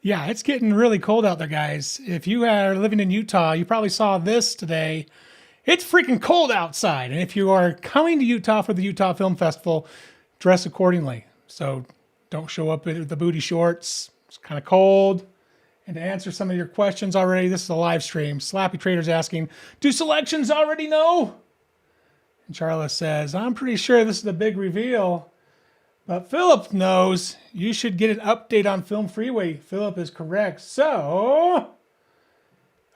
Yeah, it's getting really cold out there, guys. If you are living in Utah, you probably saw this today. It's freaking cold outside. And if you are coming to Utah for the Utah Film Festival, dress accordingly. So don't show up with the booty shorts. It's kind of cold. And to answer some of your questions already, this is a live stream. Slappy Trader's asking, do selections already know? And Charla says, I'm pretty sure this is the big reveal. But Philip knows. You should get an update on Film Freeway. Philip is correct. So,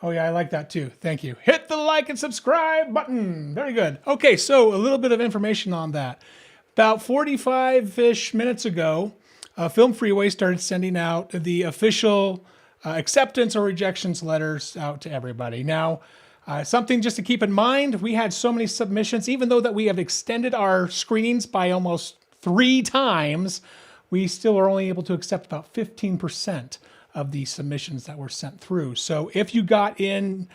oh yeah, I like that too. Thank you. Hit the like and subscribe button. Very good. Okay, so a little bit of information on that. About 45-ish minutes ago, Film Freeway started sending out the official acceptance or rejections letters out to everybody. Now, something just to keep in mind, we had so many submissions, even though that we have extended our screenings by almost 3 times, we still are only able to accept about 15% of the submissions that were sent through. So if you got in,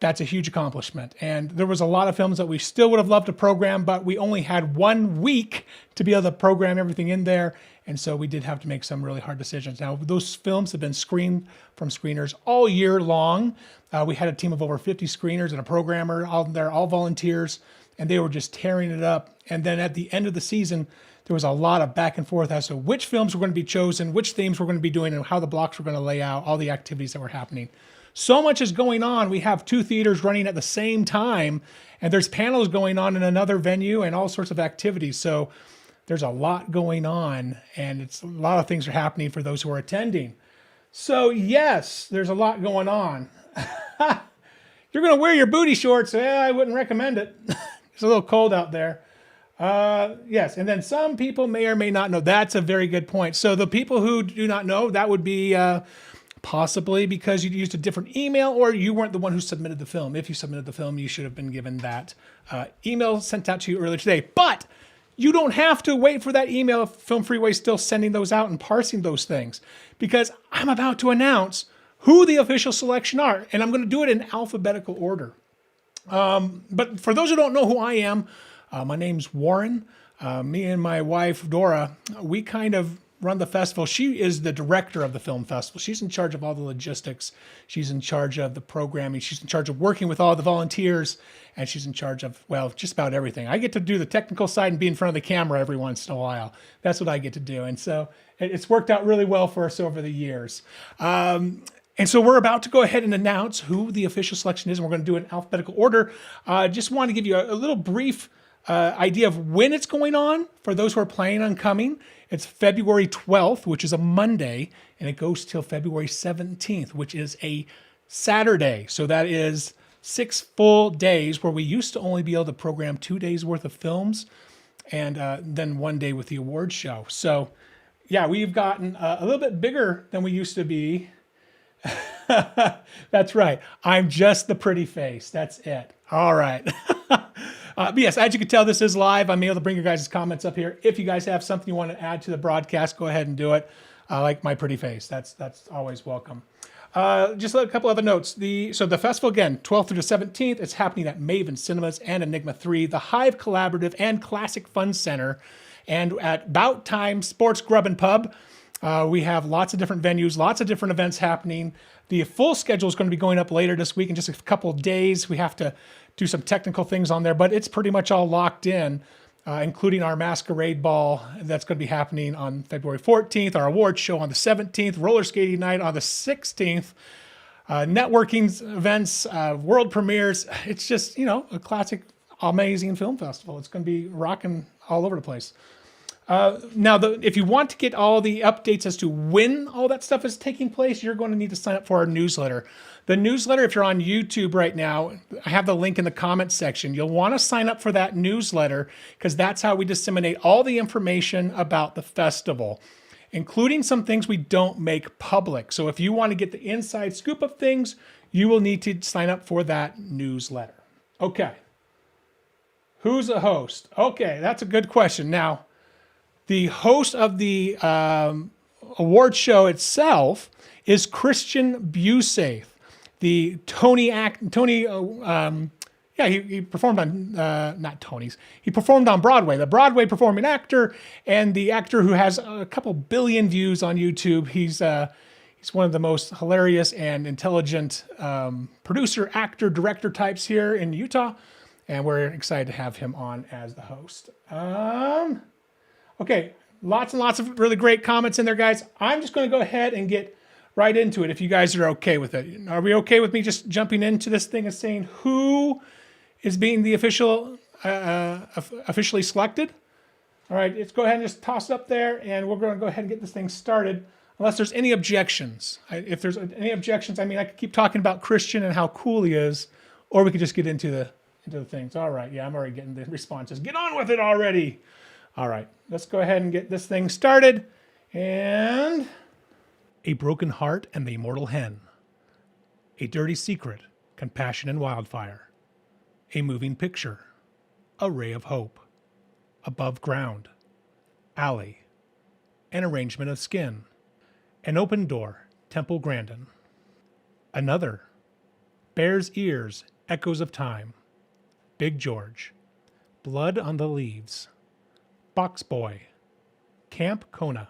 that's a huge accomplishment. And there was a lot of films that we still would have loved to program, but we only had 1 week to be able to program everything in there. And so we did have to make some really hard decisions. Now, those films have been screened from screeners all year long. We had a team of over 50 screeners and a programmer out there, all volunteers, and they were just tearing it up. And then at the end of the season, there was a lot of back and forth as to which films were going to be chosen, which themes we're going to be doing, and how the blocks were going to lay out, all the activities that were happening. So much is going on. We have 2 theaters running at the same time, and there's panels going on in another venue and all sorts of activities. So there's a lot going on, and it's a lot of things are happening for those who are attending. So yes, there's a lot going on. You're going to wear your booty shorts. I wouldn't recommend it. It's a little cold out there. Yes, and then some people may or may not know. That's a very good point. So the people who do not know, that would be possibly because you used a different email or you weren't the one who submitted the film. If you submitted the film, you should have been given that email sent out to you earlier today. But you don't have to wait for that email if Film Freeway is still sending those out and parsing those things, because I'm about to announce who the official selection are, and I'm going to do it in alphabetical order. But for those who don't know who I am, my name's Warren. Me and my wife, Dora, we kind of run the festival. She is the director of the film festival. She's in charge of all the logistics. She's in charge of the programming. She's in charge of working with all the volunteers. And she's in charge of, well, just about everything. I get to do the technical side and be in front of the camera every once in a while. That's what I get to do. And so it's worked out really well for us over the years. And so we're about to go ahead and announce who the official selection is. And we're going to do it in alphabetical order. Just want to give you a little brief idea of when it's going on for those who are planning on coming. It's February 12th, which is a Monday, and it goes till February 17th, which is a Saturday. So that is 6 full days, where we used to only be able to program 2 days worth of films and then 1 day with the award show. So yeah, we've gotten a little bit bigger than we used to be. That's right. I'm just the pretty face. That's it. All right. But yes, as you can tell, this is live. I'm able to bring your guys' comments up here. If you guys have something you want to add to the broadcast, go ahead and do it. Like my pretty face. That's always welcome. Just a couple other notes. So the festival, again, 12th through the 17th, it's happening at Maven Cinemas and Enigma 3, the Hive Collaborative and Classic Fun Center, and at Bout Time Sports Grub and Pub. We have lots of different venues, lots of different events happening. The full schedule is going to be going up later this week in just a couple of days. We have to do some technical things on there, but it's pretty much all locked in, including our masquerade ball that's going to be happening on February 14th, our award show on the 17th, roller skating night on the 16th, networking events, world premieres. It's just, a classic, amazing film festival. It's going to be rocking all over the place. Now, if you want to get all the updates as to when all that stuff is taking place, you're going to need to sign up for our newsletter. The newsletter, if you're on YouTube right now, I have the link in the comments section. You'll want to sign up for that newsletter, because that's how we disseminate all the information about the festival, including some things we don't make public. So if you want to get the inside scoop of things, you will need to sign up for that newsletter. Okay. Who's a host? Okay, that's a good question. Now, the host of the award show itself is Christian Busath, the Tony. He performed on not Tony's. He performed on Broadway, the Broadway performing actor, and the actor who has a couple billion views on YouTube. He's one of the most hilarious and intelligent producer, actor, director types here in Utah, and we're excited to have him on as the host. Okay, lots and lots of really great comments in there, guys. I'm just going to go ahead and get right into it if you guys are okay with it. Are we okay with me just jumping into this thing and saying who is being the officially selected? All right, let's go ahead and just toss it up there, and we're going to go ahead and get this thing started. Unless there's any objections. If there's any objections, I mean, I could keep talking about Christian and how cool he is, or we could just get into the things. All right, yeah, I'm already getting the responses. Get on with it already. All right, let's go ahead and get this thing started. And A Broken Heart and the Immortal Hen. A Dirty Secret, Compassion and Wildfire. A Moving Picture. A Ray of Hope. Above Ground. Alley. An Arrangement of Skin. An Open Door, Temple Grandin. Another. Bear's Ears, Echoes of Time. Big George. Blood on the Leaves. Box Boy. Camp Kona.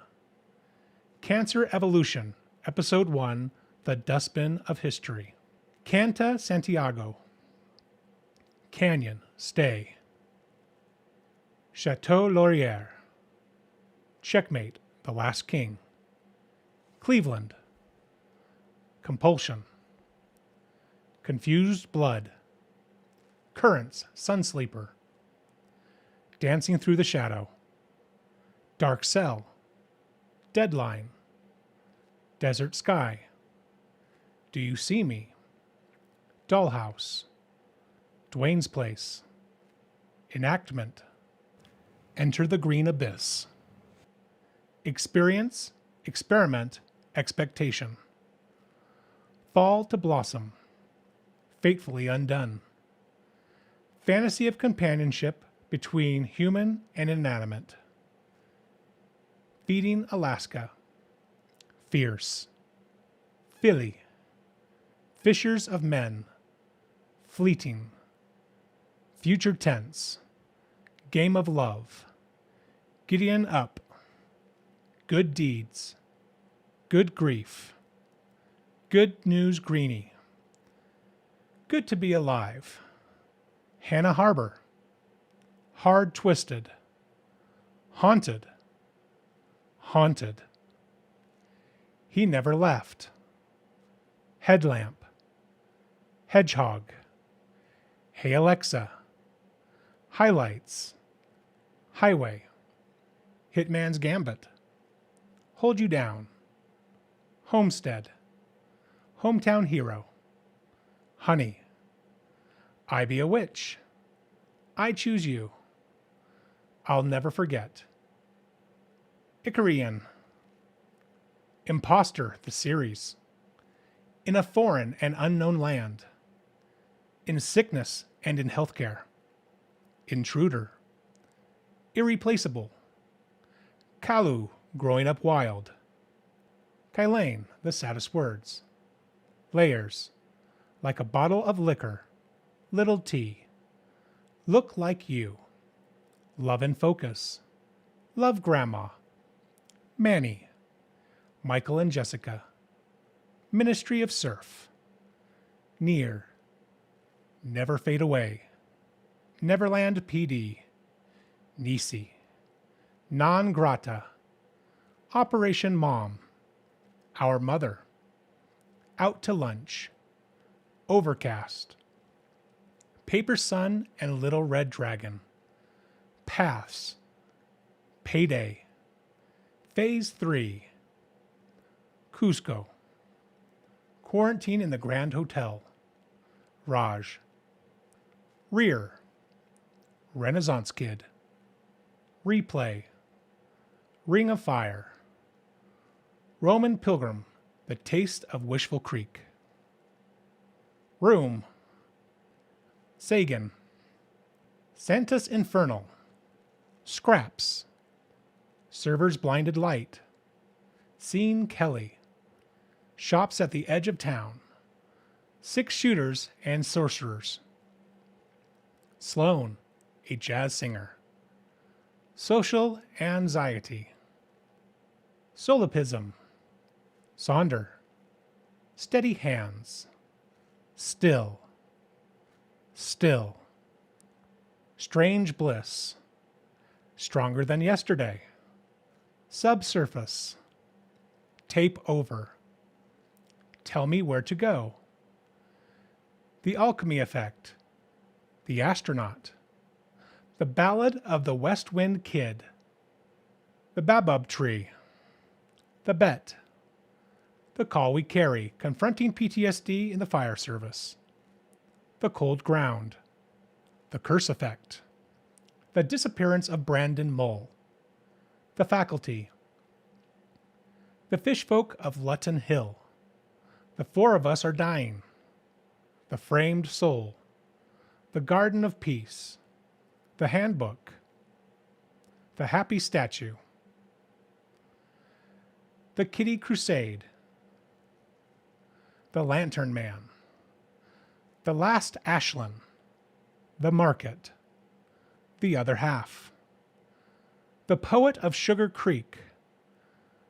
Cancer Evolution, Episode 1, The Dustbin of History. Canta Santiago. Canyon, Stay. Chateau Laurier. Checkmate, The Last King. Cleveland. Compulsion. Confused Blood. Currents, Sunsleeper. Dancing Through the Shadow. Dark Cell. Deadline. Desert Sky. Do You See Me? Dollhouse. Dwayne's Place. Enactment. Enter the Green Abyss. Experience, Experiment, Expectation. Fall to Blossom. Fatefully Undone. Fantasy of companionship between human and inanimate. Feeding Alaska. Fierce. Philly. Fishers of Men. Fleeting. Future Tense. Game of Love. Gideon Up. Good Deeds. Good Grief. Good News Greenie. Good to Be Alive. Hannah Harbor. Hard Twisted. Haunted. Haunted. He Never Left. Headlamp. Hedgehog. Hey Alexa. Highlights. Highway. Hitman's Gambit. Hold You Down. Homestead. Hometown Hero. Honey. I Be a Witch. I Choose You. I'll Never Forget. Icarian. Imposter, the series. In a Foreign and Unknown Land. In Sickness and in Healthcare. Intruder. Irreplaceable. Kalu, Growing Up Wild. Kylane, The Saddest Words. Layers. Like a Bottle of Liquor. Little T. Look Like You. Love and Focus. Love Grandma. Manny. Michael and Jessica. Ministry of Surf. Near. Never Fade Away. Neverland PD. Nisi. Non Grata. Operation Mom. Our Mother. Out to Lunch. Overcast. Paper Sun and Little Red Dragon. Paths. Payday. Phase 3. Cusco. Quarantine in the Grand Hotel. Raj. Rear. Renaissance Kid. Replay. Ring of Fire. Roman Pilgrim, The Taste of Wishful Creek. Room. Sagan. Santa's Infernal. Scraps. Server's Blinded Light. Sean Kelly. Shops at the Edge of Town. Six Shooters and Sorcerers. Sloan, a jazz singer. Social Anxiety. Solopism. Sonder. Steady hands. Still. Still. Strange bliss. Stronger than yesterday. Subsurface. Tape over. Tell me where to go. The alchemy effect. The astronaut. The ballad of the West Wind Kid. The baobab tree. The bet. The call we carry, confronting PTSD in the fire service. The cold ground. The curse effect. The disappearance of Brandon Mull. The faculty. The fishfolk of Lutton Hill. The four of us are dying. The framed soul. The garden of peace. The handbook. The happy statue. The kitty crusade. The lantern man. The last Ashland. The market. The other half. The poet of Sugar Creek.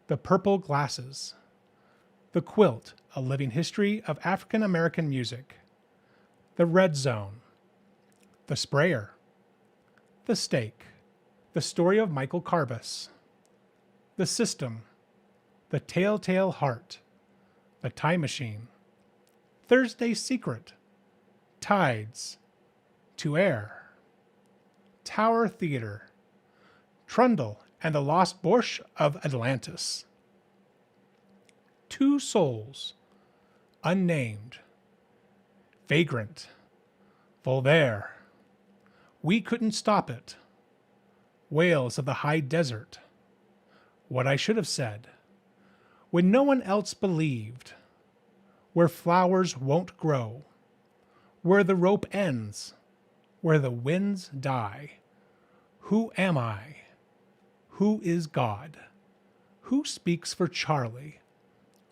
The purple glasses. The quilt, a living history of African American music. The red zone. The sprayer. The stake. The story of Michael Carbus. The system. The telltale heart. The time machine. Thursday's secret. Tides. To air. Tower Theater. Trundle and the Lost Borscht of Atlantis. Two souls. Unnamed. Vagrant. Voltaire. We couldn't stop it. Whales of the high desert. What I should have said. When no one else believed. Where flowers won't grow. Where the rope ends. Where the winds die. Who am I? Who is God? Who speaks for Charlie?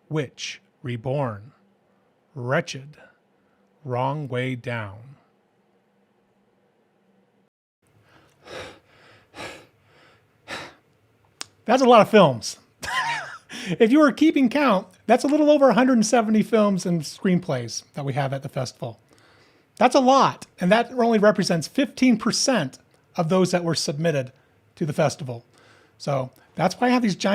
Which reborn? Wretched. Wrong way down. That's a lot of films. If you were keeping count, that's a little over 170 films and screenplays that we have at the festival. That's a lot, and that only represents 15% of those that were submitted to the festival. So that's why I have these giant